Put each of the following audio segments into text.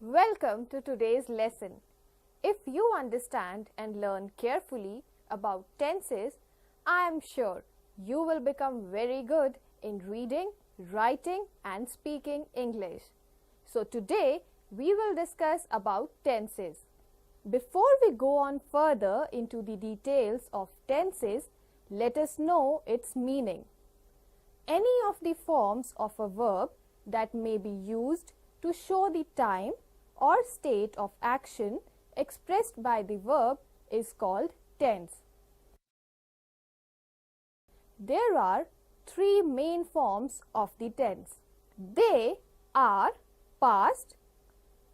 Welcome to today's lesson. If you understand and learn carefully about tenses, I am sure you will become very good in reading, writing and speaking English. So today we will discuss about tenses. Before we go on further into the details of tenses, let us know its meaning. Any of the forms of a verb that may be used to show the time or state of action expressed by the verb is called tense. There are three main forms of the tense. They are past,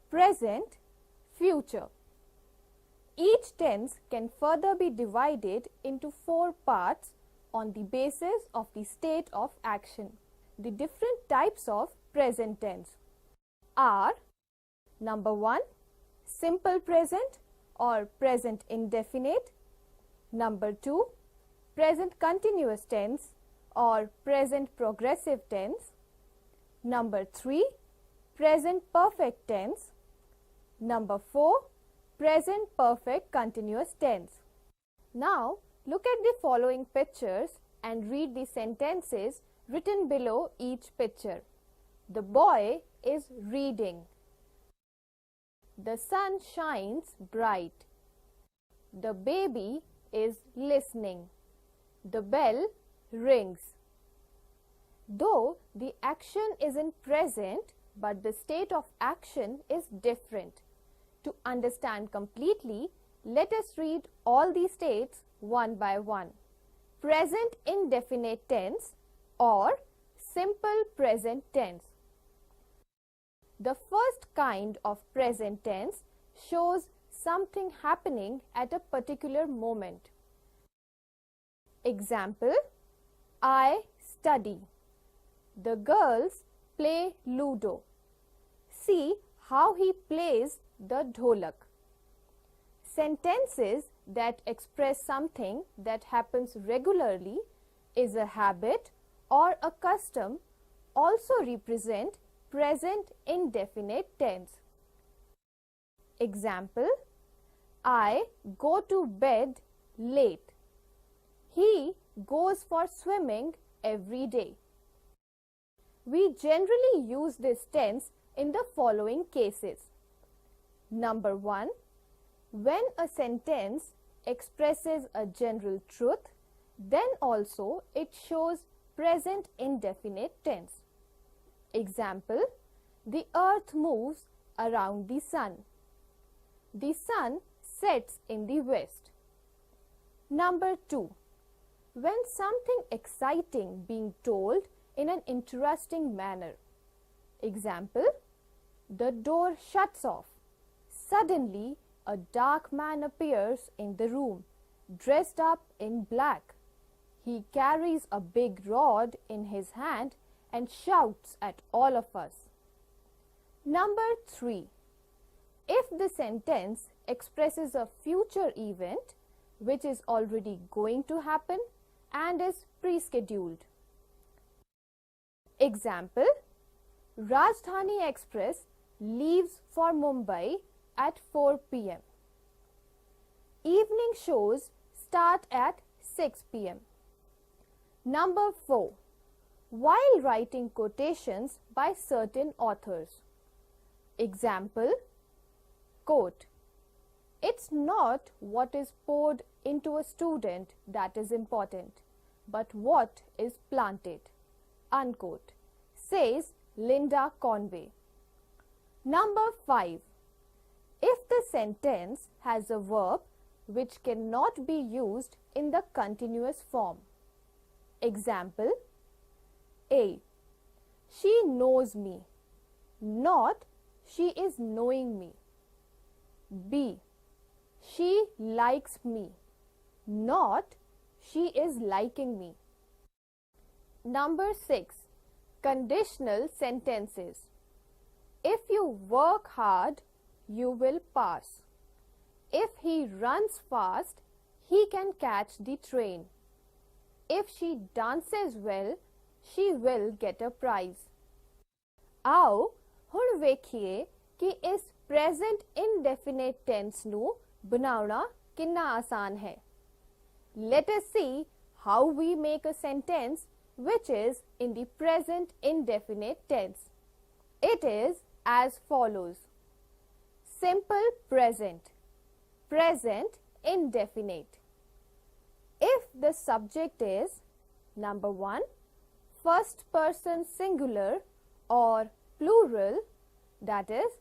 present, future. Each tense can further be divided into four parts on the basis of the state of action. The different types of present tense are: number 1, simple present or present indefinite. Number 2, present continuous tense or present progressive tense. Number 3, present perfect tense. Number 4, present perfect continuous tense. Now, look at the following pictures and read the sentences written below each picture. The boy is reading. The sun shines bright. The baby is listening. The bell rings. Though the action is in present, but the state of action is different. To understand completely, let us read all these states one by one. Present indefinite tense or simple present tense. The first kind of present tense shows something happening at a particular moment. Example: I study. The girls play Ludo. See how he plays the dholak. Sentences that express something that happens regularly, is a habit or a custom, also represent present indefinite tense. Example: I go to bed late. He goes for swimming every day. We generally use this tense in the following cases. Number 1, when a sentence expresses a general truth, then also it shows present indefinite tense. Example: the earth moves around the sun. The sun sets in the west. Number 2, when something exciting being told in an interesting manner. Example: the door shuts off. Suddenly, a dark man appears in the room, dressed up in black. He carries a big rod in his hand and shouts at all of us. Number 3, if the sentence expresses a future event which is already going to happen and is pre-scheduled. Example: Rajdhani Express leaves for Mumbai at 4 p.m. Evening shows start at 6 p.m. Number 4, while writing quotations by certain authors. Example: quote, it's not what is poured into a student that is important, but what is planted, unquote, says Linda Conway. Number 5, if the sentence has a verb which cannot be used in the continuous form. Example: A, she knows me, not she is knowing me. B, she likes me, not she is liking me. Number 6, conditional sentences. If you work hard, you will pass. If he runs fast, he can catch the train. If she dances well, she will get a prize. आओ ਹੁਣ ਵੇਖੀਏ ਕਿ ਇਸ present indefinite tense ਨੂੰ ਬਣਾਉਣਾ ਕਿੰਨਾ ਆਸਾਨ ਹੈ. Let us see how we make a sentence which is in the present indefinite tense. It is as follows. Simple present, present indefinite. If the subject is number 1, first person singular or plural, that is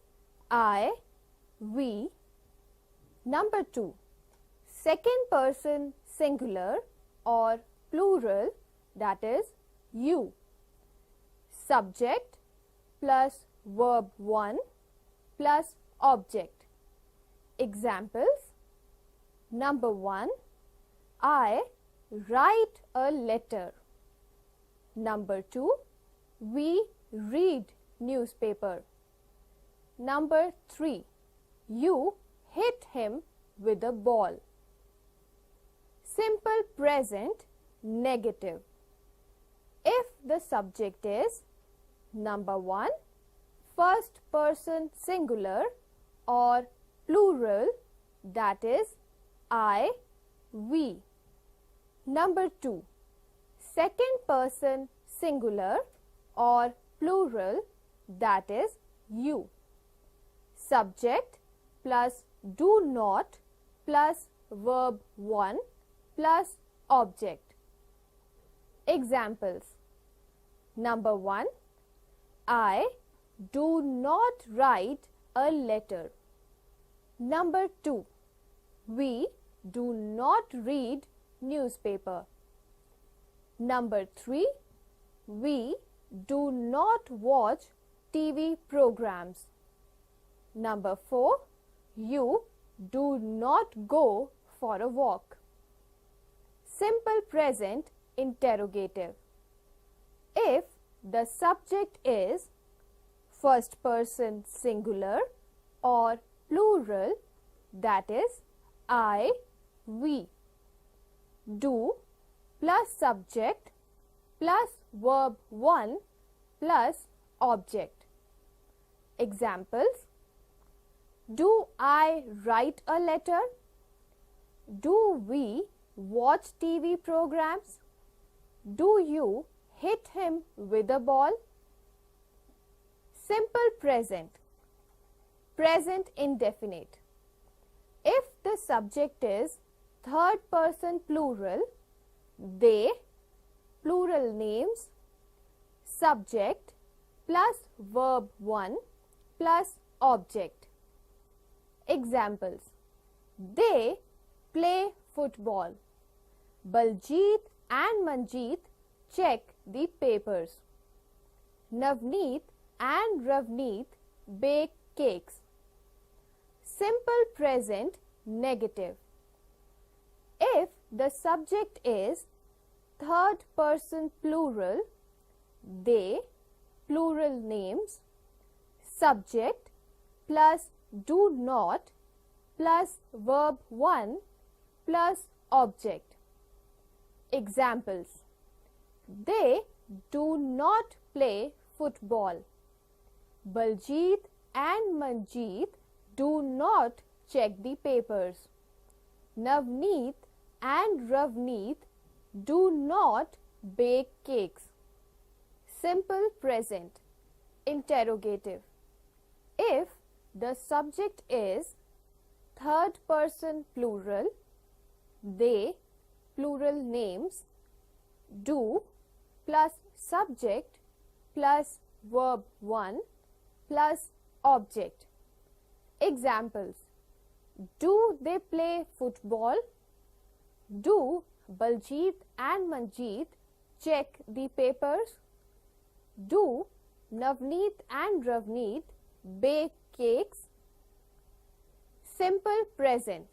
I, we. Number 2, second person singular or plural, that is you. Subject plus verb 1 plus object. Examples. Number 1, I write a letter. Number 2, we read newspaper. Number 3, you hit him with a ball. Simple present negative. If the subject is number 1, first person singular or plural, that is I, we. Number 2, second person singular or plural, that is you. Subject plus do not plus verb 1 plus object. Examples. Number 1, I do not write a letter. Number 2, we do not read newspaper. Number 3, we do not watch TV programs. Number 4, you do not go for a walk. Simple present interrogative. If the subject is first person singular or plural, that is I, we. Do plus subject plus verb 1 plus object. Examples. Do I write a letter? Do we watch TV programs? Do you hit him with a ball? Simple present, present indefinite. If the subject is third person plural, they, plural names, subject plus verb 1 plus object. Examples. They play football. Baljeet and Manjeet check the papers. Navneet and Ravneet bake cakes. Simple present negative. If the subject is third person plural, they, plural names, subject plus do not plus verb 1 plus object. Examples. They do not play football. Baljeet and Manjeet do not check the papers. Navneet and Ravneet do not bake cakes. Simple present interrogative. If the subject is third person plural, they, plural names, do plus subject plus verb 1 plus object. Examples. Do they play football? Do Baljeet and Manjeet check the papers? Do Navneet and Ravneet bake cakes? Simple present,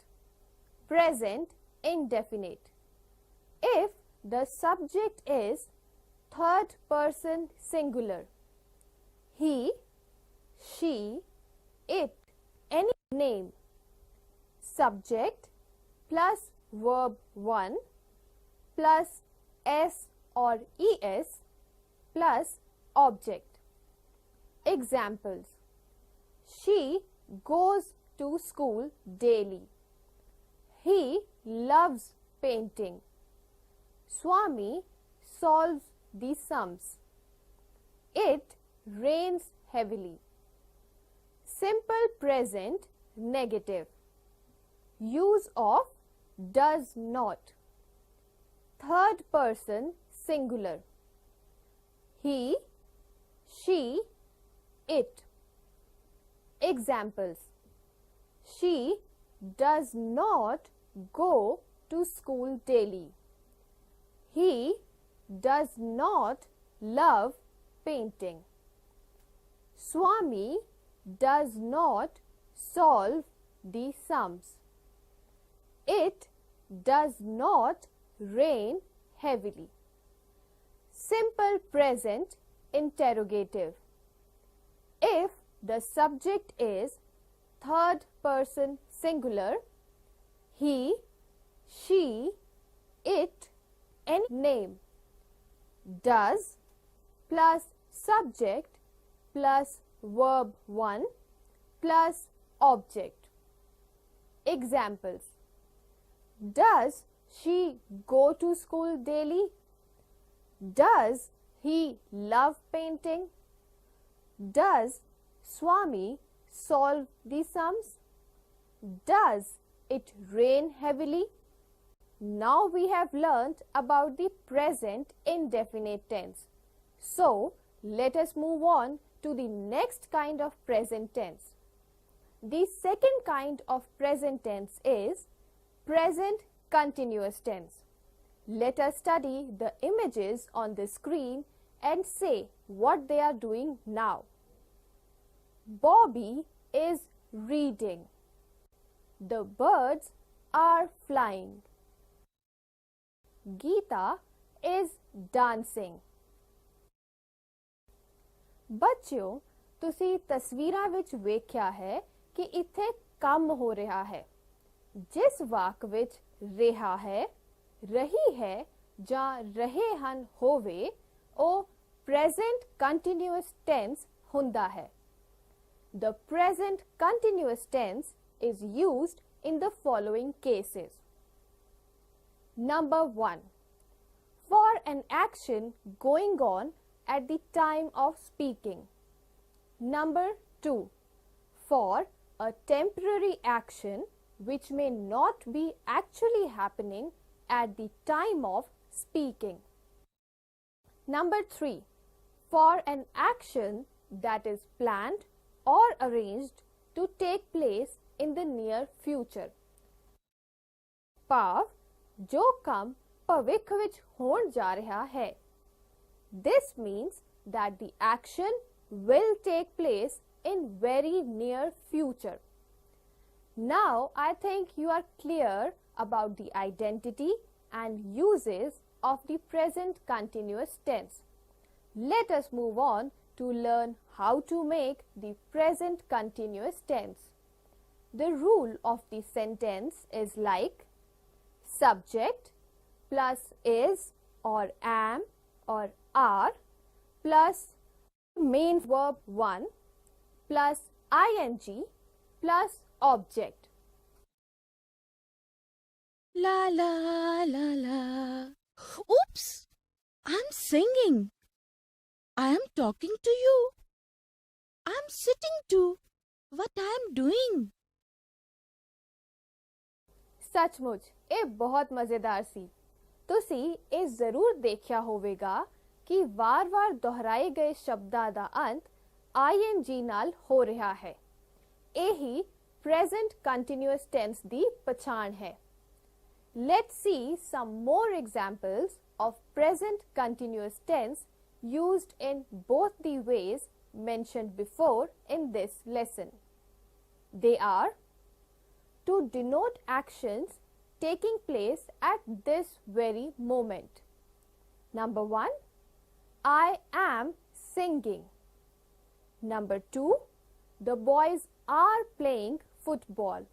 present indefinite. If the subject is third person singular, he, she, it, any name, subject plus verb 1 plus s or es plus object. Examples. She goes to school daily. He loves painting. Swami solves the sums. It rains heavily. Simple present negative. Use of does not. Third person singular. He, she, it. Examples. She does not go to school daily. He does not love painting. Swami does not solve the sums. It does not rain heavily. Simple present interrogative. If the subject is third person singular, he, she, it, any name. Does plus subject plus verb 1 plus object. Examples. Does she go to school daily? Does he love painting? Does Swami solve the sums? Does it rain heavily? Now we have learnt about the present indefinite tense. So, let us move on to the next kind of present tense. The second kind of present tense is present continuous tense. Let us study the images on the screen and say what they are doing now. Bobby is reading. The birds are flying. Geeta is dancing. ਬੱਚਿਓ, ਤੁਸੀਂ ਤਸਵੀਰਾਂ ਵਿੱਚ ਵੇਖਿਆ ਹੈ ਕਿ ਇੱਥੇ ਕੰਮ ਹੋ ਰਿਹਾ ਹੈ। ਜਿਸ ਵਾਕ ਵਿੱਚ ਰਿਹਾ ਹੈ, ਰਹੀ ਹੈ ਜਾਂ ਰਹੇ ਹਨ ਹੋਵੇ, ਉਹ present continuous tense ਹੁੰਦਾ ਹੈ। The present continuous tense is used in the following cases. Number 1. For an action going on at the time of speaking. Number 2. For a temporary action which may not be actually happening at the time of speaking. Number 3. For an action that is planned or arranged to take place in the near future. ਭਾਵ ਜੋ ਕੰਮ ਭਵਿੱਖ ਵਿੱਚ ਹੋਣ ਜਾ ਰਿਹਾ ਹੈ. This means that the action will take place in very near future. Now I think you are clear about the identity and uses of the present continuous tense. Let us move on to learn how to make the present continuous tense. The rule of the sentence is like subject plus is or am or are plus main verb 1 plus ing plus object. La la la la. Oops! I'm singing. I am talking to you. I'm sitting too. What I am doing? ਸੱਚਮੁੱਚ ਇਹ ਬਹੁਤ ਮਜ਼ੇਦਾਰ ਸੀ। ਤੁਸੀਂ ਇਹ ਜ਼ਰੂਰ ਦੇਖਿਆ ਹੋਵੇਗਾ ਕਿ ਵਾਰ-ਵਾਰ ਦੁਹਰਾਏ ਗਏ ਸ਼ਬਦਾਂ ਦਾ ਅੰਤ ing ਨਾਲ ਹੋ ਰਿਹਾ ਹੈ। ਇਹੀ present continuous tense ਦੀ ਪਛਾਣ ਹੈ। Let's see some more examples of present continuous tense used in both the ways mentioned before in this lesson. They are to denote actions taking place at this very moment. Number 1, I am singing. Number 2, the boys are playing football.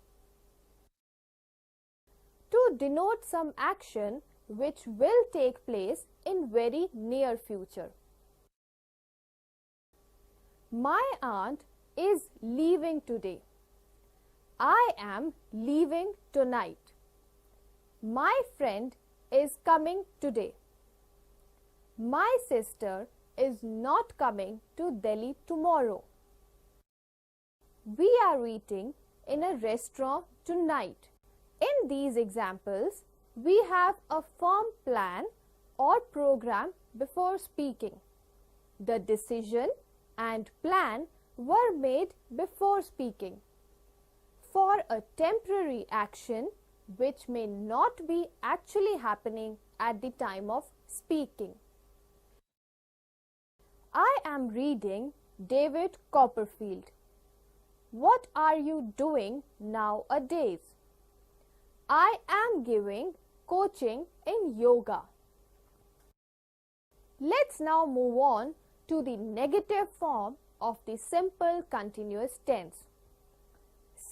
To denote some action which will take place in very near future. My aunt is leaving today. I am leaving tonight. My friend is coming today. My sister is not coming to Delhi tomorrow. We are eating in a restaurant tonight. In these examples, we have a firm plan or program before speaking. The decision and plan were made before speaking. For a temporary action which may not be actually happening at the time of speaking. I am reading David Copperfield. What are you doing nowadays? I am giving coaching in yoga. Let's now move on to the negative form of the simple continuous tense.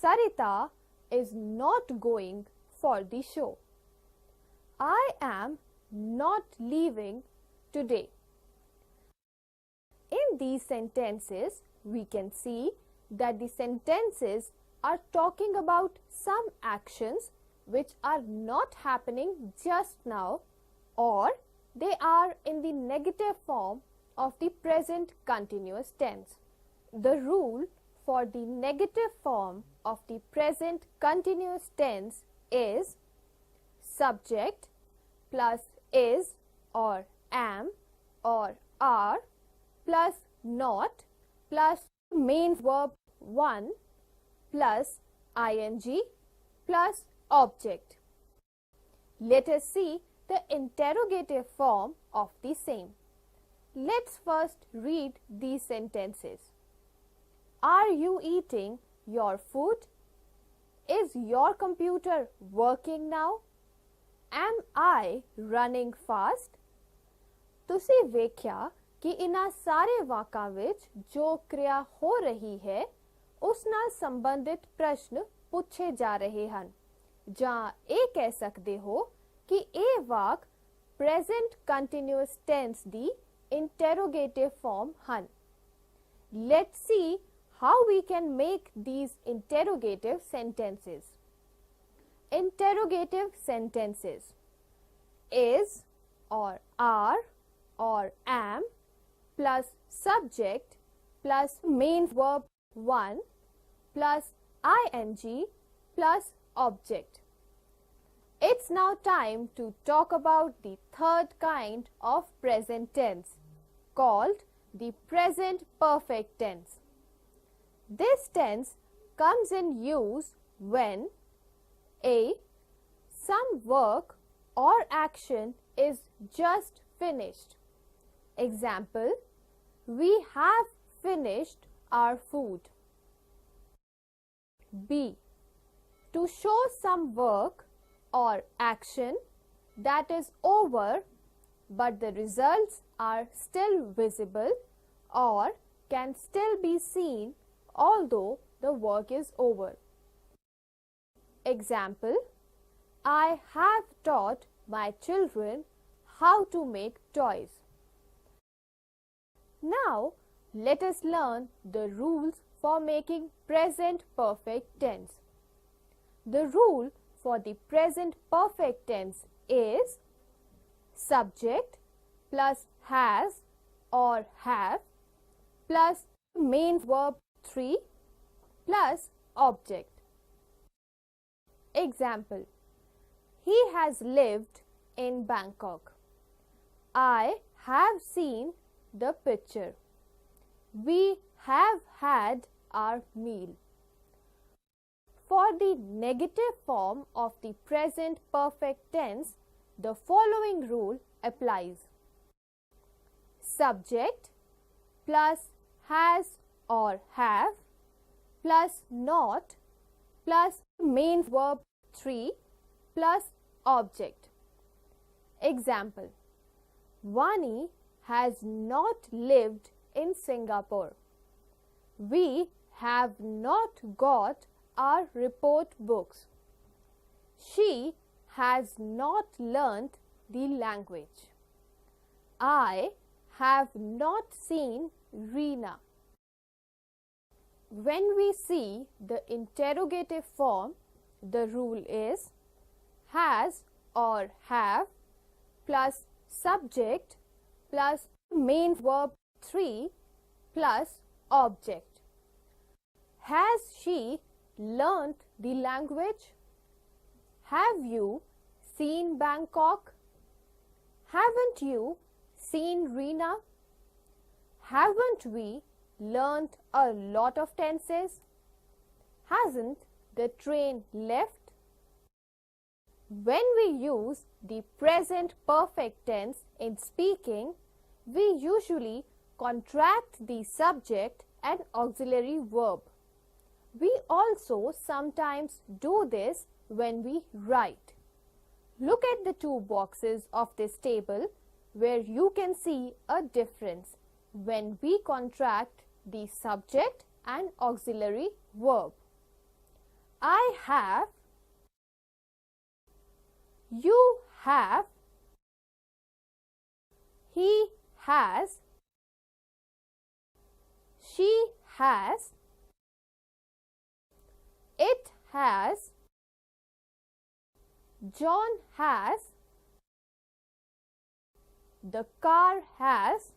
Sarita is not going for the show. I am not leaving today. In these sentences, we can see that the sentences are talking about some actions which are not happening just now, or they are in the negative form of the present continuous tense. The rule for the negative form of the present continuous tense is subject plus is or am or are plus not plus main verb 1 plus ing plus object. Let us see the interrogative form of the same. Let's first read these sentences. Are you eating your food? Is your computer working now? Am I running fast? ਤੁਸੀਂ ਵੇਖਿਆ ਕਿ ਇਹਨਾਂ ਸਾਰੇ ਵਾਕਾਂ ਵਿੱਚ ਜੋ ਕਿਰਿਆ ਹੋ ਰਹੀ ਹੈ ਉਸ ਨਾਲ ਸੰਬੰਧਿਤ ਪ੍ਰਸ਼ਨ ਪੁੱਛੇ ਜਾ ਰਹੇ ਹਨ, ਜਾਂ ਇਹ ਕਹਿ ਸਕਦੇ ਹੋ ਕਿ ਇਹ ਵਾਕ present continuous tense ਦੀ interrogative form ਹਨ. Let's see how we can make these interrogative sentences. Interrogative sentences: is or are or am plus subject plus main verb 1 plus ing plus object. It's now time to talk about the third kind of present tense, called the present perfect tense. This tense comes in use when a. some work or action is just finished. Example: we have finished our food. B. to show some work or action that is over but the results are still visible or can still be seen although the work is over. Example: I have taught my children how to make toys. Now, let us learn the rules for making present perfect tense. The rule for the present perfect tense is subject plus has or have plus main verb 3 plus object. Example: he has lived in Bangkok. I have seen the picture. We have had our meal. For the negative form of the present perfect tense, the following rule applies. Subject plus has or have plus not plus main verb 3 plus object. Example: Vani has not lived in Singapore. We have not got our report books. She has not learnt the language. I have not seen Reena. When we see the interrogative form, the rule is has or have plus subject plus main verb 3 plus object. Has she learnt the language? Have you seen Bangkok? Haven't you seen Reena? Haven't we learnt a lot of tenses? Hasn't the train left? When we use the present perfect tense in speaking, we usually contract the subject and auxiliary verb. We also sometimes do this when we write. Look at the two boxes of this table where you can see a difference when we contract the subject and auxiliary verb. I have, you have, he has, she has, it has, John has, the car has,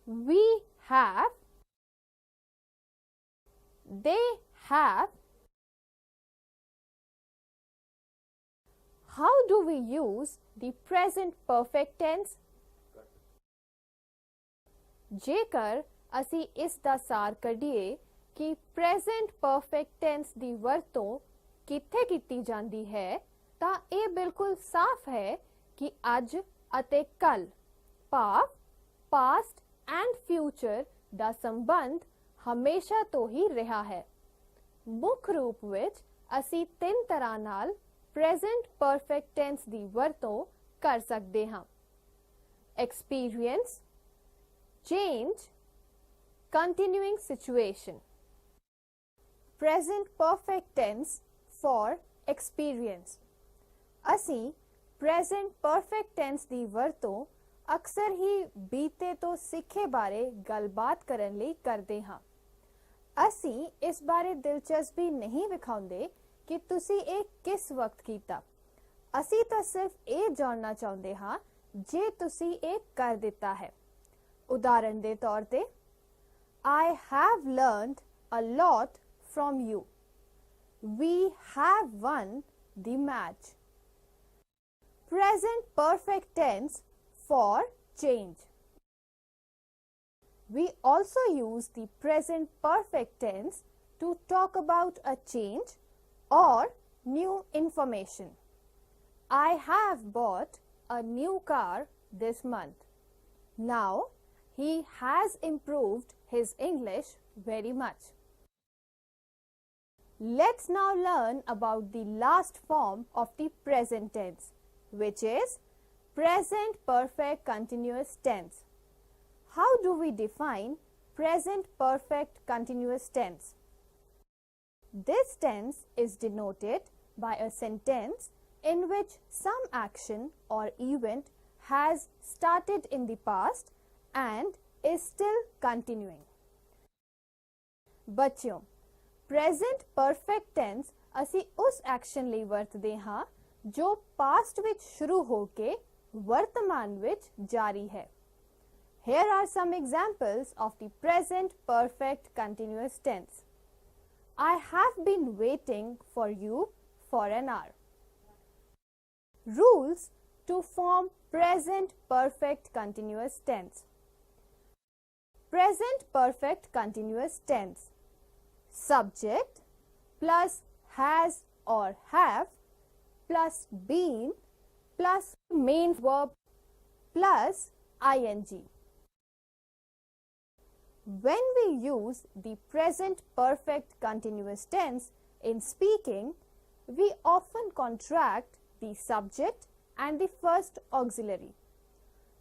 we have, they have. How do we use the present perfect tense? ਜੇਕਰ ਅਸੀਂ ਇਸ ਦਾ ਸਾਰ ਕੱਢੀਏ ਕਿ present perfect tens ਦੀ ਵਰਤੋਂ ਕਿੱਥੇ ਕੀਤੀ ਜਾਂਦੀ ਹੈ ਤਾਂ ਇਹ ਬਿਲਕੁਲ ਸਾਫ਼ ਹੈ ਕਿ ਅੱਜ ਅਤੇ ਕੱਲ ਭਾਵ ਪਾਸਟ ਐਂਡ ਫਿਊਚਰ ਦਾ ਸੰਬੰਧ ਹਮੇਸ਼ਾ ਤੋਂ ਹੀ ਰਿਹਾ ਹੈ। ਮੁੱਖ ਰੂਪ ਵਿੱਚ ਅਸੀਂ ਤਿੰਨ ਤਰ੍ਹਾਂ ਨਾਲ present perfect tense ਦੀ ਵਰਤੋਂ ਕਰ ਸਕਦੇ ਹਾਂ। experience, change, continuing situation. Present perfect tense for experience. ਅਸੀਂ present perfect tense ਦੀ ਵਰਤੋਂ ਅਕਸਰ ਹੀ ਬੀਤੇ ਤੋਂ ਸਿੱਖੇ ਬਾਰੇ ਗੱਲਬਾਤ ਕਰਨ ਲਈ ਕਰਦੇ ਹਾਂ। ਅਸੀਂ ਇਸ ਬਾਰੇ ਦਿਲਚਸਪੀ ਨਹੀਂ ਵਿਖਾਉਂਦੇ ਕਿ ਤੁਸੀਂ ਇਹ ਕਿਸ ਵਕਤ ਕੀਤਾ। ਅਸੀਂ ਤਾਂ ਸਿਰਫ ਇਹ ਜਾਣਨਾ ਚਾਹੁੰਦੇ ਹਾਂ ਜੇ ਤੁਸੀਂ ਇਹ ਕਰ ਦਿੱਤਾ ਹੈ। ਉਦਾਹਰਣ ਦੇ ਤੌਰ ਤੇ I have learned a lot from you. We have won the match. Present perfect tense for change. We also use the present perfect tense to talk about a change or new information. I have bought a new car this month. Now, he has improved his English very much. Let's now learn about the last form of the present tense, which is present perfect continuous tense. How do we define present perfect continuous tense? This tense is denoted by a sentence in which some action or event has started in the past and is still continuing. ਬੱਚਿਓ, present perfect tense ਅਸੀਂ ਉਸ action ਲਈ ਵਰਤਦੇ ਹਾਂ ਜੋ past ਵਿੱਚ ਸ਼ੁਰੂ ਹੋ ਕੇ ਵਰਤਮਾਨ ਵਿੱਚ ਜਾਰੀ ਹੈ। Here are some examples of the present perfect continuous tense. I have been waiting for you for an hour. Rules to form present perfect continuous tense. Present perfect continuous tense. Subject plus has or have plus been plus main verb plus ing. When we use the present perfect continuous tense in speaking, we often contract the subject and the first auxiliary.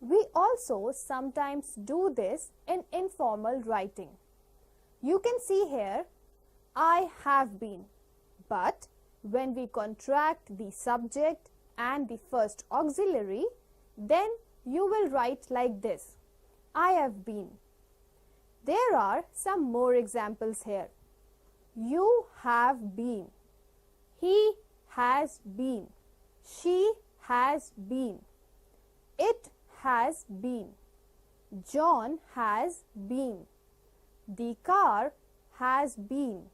We also sometimes do this in informal writing. You can see here, I have been, but when we contract the subject and the first auxiliary, then you will write like this, I have been. There are some more examples here. You have been. He has been. She has been. It has been. John has been. The car has been.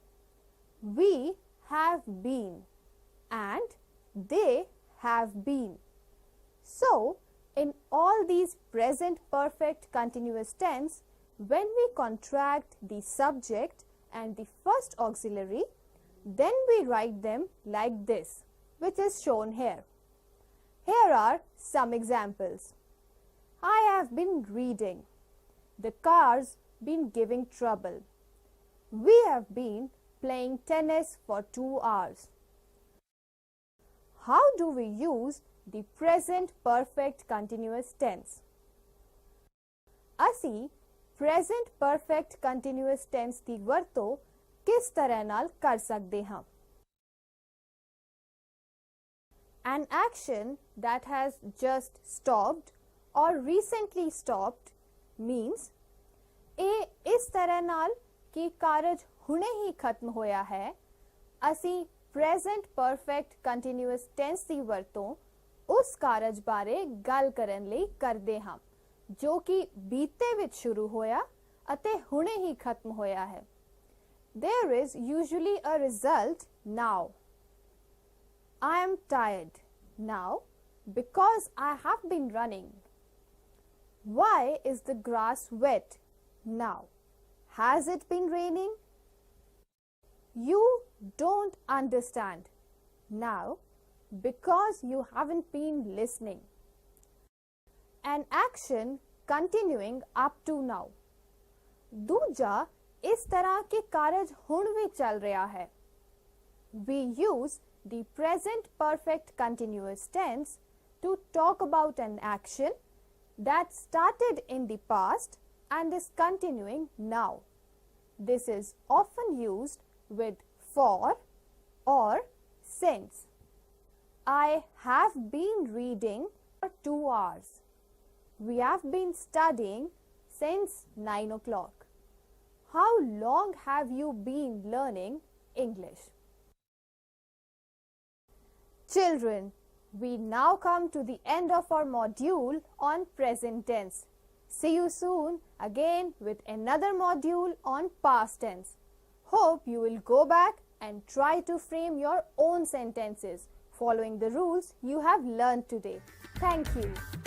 We have been. And they have been. So, in all these present perfect continuous tense, when we contract the subject and the first auxiliary, then we write them like this, which is shown here. Here are some examples. I have been reading. The car's been giving trouble. We have been playing tennis for 2 hours. How do we use the present perfect continuous tense? ਅਸੀਂ present perfect continuous tense ਦੀ ਵਰਤੋਂ ਕਿਸ ਤਰ੍ਹਾਂ ਨਾਲ ਕਰ ਸਕਦੇ ਹਾਂ? An action that has just stopped or recently stopped means ਇਹ ਇਸ ਤਰ੍ਹਾਂ ਨਾਲ ਕਿ ਕਾਰਜ ਹੁਣੇ ਹੀ ਖਤਮ ਹੋਇਆ ਹੈ, ਅਸੀਂ present perfect continuous tense ਦੀ ਵਰਤੋਂ ਉਸ ਕਾਰਜ ਬਾਰੇ ਗੱਲ ਕਰਨ ਲਈ ਕਰਦੇ ਹਾਂ ਜੋ ਕਿ ਬੀਤੇ ਵਿੱਚ ਸ਼ੁਰੂ ਹੋਇਆ ਅਤੇ ਹੁਣੇ ਹੀ ਖਤਮ ਹੋਇਆ ਹੈ. There is usually a result now. I am tired now because I have been running. Why is the grass wet now? Has it been raining? You don't understand now because you haven't been listening. An action continuing up to now. दूजा इस तरह के कार्य हुण भी चल रहा है. We use the present perfect continuous tense to talk about an action that started in the past and is continuing now. This is often used with for or since. I have been reading for 2 hours. We have been studying since 9 o'clock. How long have you been learning English? Children, we now come to the end of our module on present tense. See you soon again with another module on past tense. Hope you will go back and try to frame your own sentences following the rules you have learned today. Thank you.